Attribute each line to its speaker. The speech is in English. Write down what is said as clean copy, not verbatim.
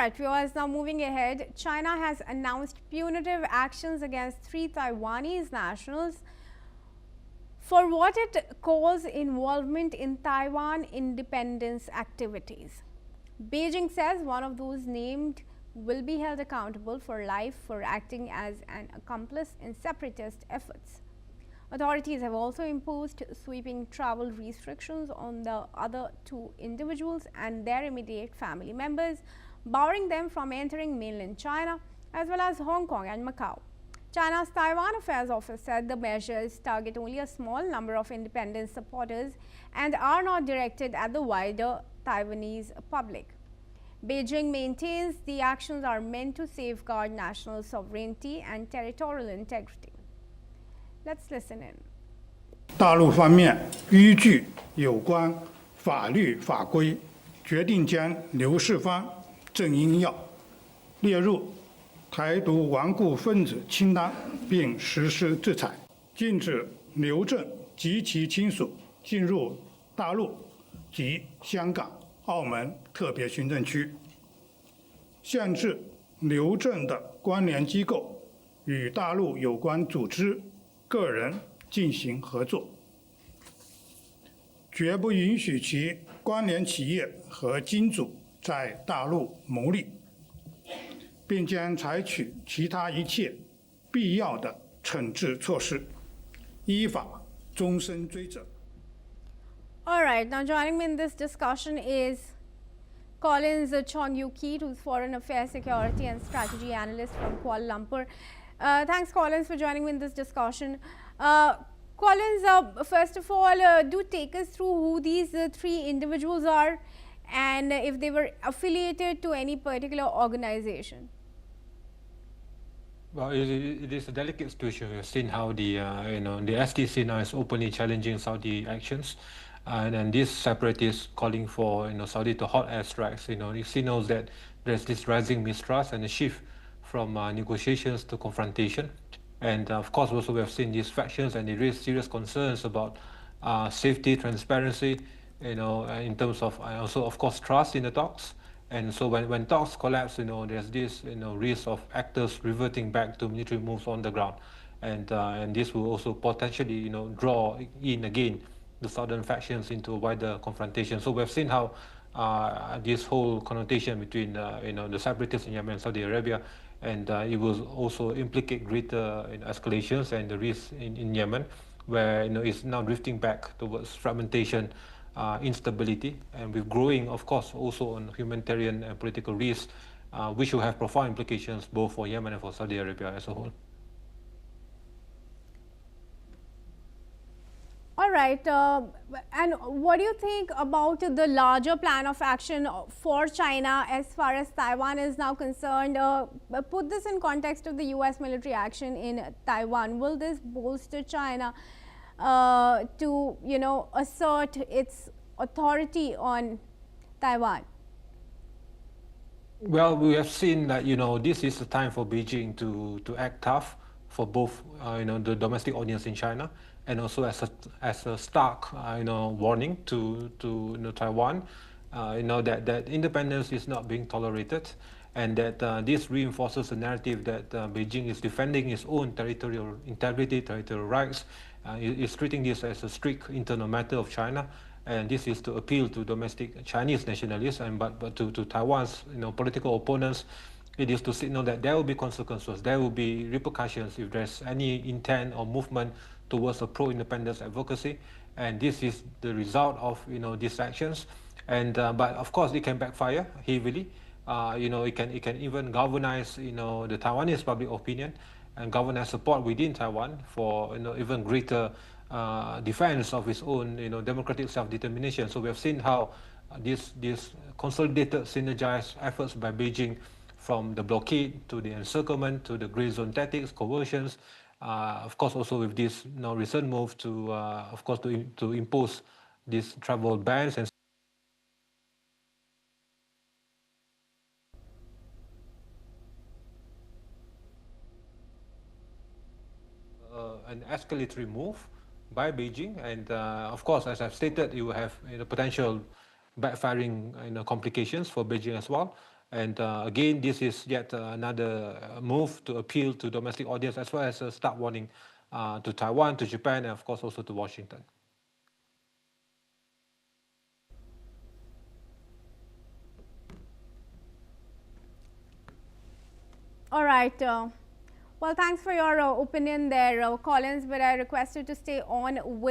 Speaker 1: Alright, viewers, now moving ahead, China has announced punitive actions against 3 Taiwanese nationals for what it calls involvement in Taiwan independence activities. Beijing says one of those named will be held accountable for life for acting as an accomplice in separatist efforts. Authorities have also imposed sweeping travel restrictions on the other 2 individuals and their immediate family members, barring them from entering mainland China as well as Hong Kong and Macau. China's Taiwan Affairs Office said the measures target only a small number of independence supporters and are not directed at the wider Taiwanese public. Beijing maintains the actions are meant to safeguard national sovereignty and territorial integrity. Let's listen in.
Speaker 2: 大陆方面依据有关法律法规，决定将刘世芳、郑英耀列入台独顽固分子清单，并实施制裁，禁止刘郑及其亲属进入大陆及香港、澳门特别行政区，限制刘郑的关联机构与大陆有关组织、个人进行合作，绝不允许其关联企业和金主在大陆牟利，并将采取其他一切必要的惩治措施，依法终身追责。
Speaker 1: All right, now joining me in this discussion is Collins Chong-Yu-Keat, who's Foreign Affairs, Security and Strategy Analyst from Kuala Lumpur. Thanks, Collins, for joining me in this discussion. Collins, first of all, do take us through who these 3 individuals are and if they were affiliated to any particular organization.
Speaker 3: Well, it is a delicate situation. We've seen how the the STC now is openly challenging Saudi actions, and these separatists calling for Saudi to halt airstrikes. It signals that there's this rising mistrust and a shift from negotiations to confrontation. And of course, also we have seen these factions, and they raise serious concerns about safety, transparency, in terms of also of course trust in the talks. And so when talks collapse, there's this risk of actors reverting back to military moves on the ground, and this will also potentially draw in again the southern factions into a wider confrontation. So we've seen how this whole connotation between the separatists in Yemen and Saudi Arabia, and it will also implicate greater escalations and the risk in Yemen, where it's now drifting back towards fragmentation, instability, and with growing, of course, also on humanitarian and political risks, which will have profound implications both for Yemen and for Saudi Arabia as a whole.
Speaker 1: All right, and what do you think about the larger plan of action for China as far as Taiwan is now concerned? Put this in context of the US military action in Taiwan. Will this bolster China to assert its authority on Taiwan?
Speaker 3: Well, we have seen that this is the time for Beijing to act tough for both the domestic audience in China, and also as a stark warning to Taiwan, that independence is not being tolerated, and that this reinforces the narrative that Beijing is defending its own territorial integrity, territorial rights, is treating this as a strict internal matter of China, and this is to appeal to domestic Chinese nationalists, but to Taiwan's political opponents. It is to signal that there will be consequences, there will be repercussions if there's any intent or movement towards a pro-independence advocacy, and this is the result of these actions. And but of course it can backfire heavily. It can even galvanize the Taiwanese public opinion and galvanize support within Taiwan for even greater defense of its own democratic self-determination. So we have seen how these consolidated, synergized efforts by Beijing, from the blockade to the encirclement to the grey zone tactics, coercions, of course also with this recent move to of course to impose these travel bans and an escalatory move by Beijing, and of course, as I've stated, it will have potential backfiring complications for Beijing as well. And again, this is yet another move to appeal to domestic audience as well as a stark warning to Taiwan, to Japan, and of course also to Washington.
Speaker 1: All right. Well, thanks for your opinion there, Collins, but I request you to stay on with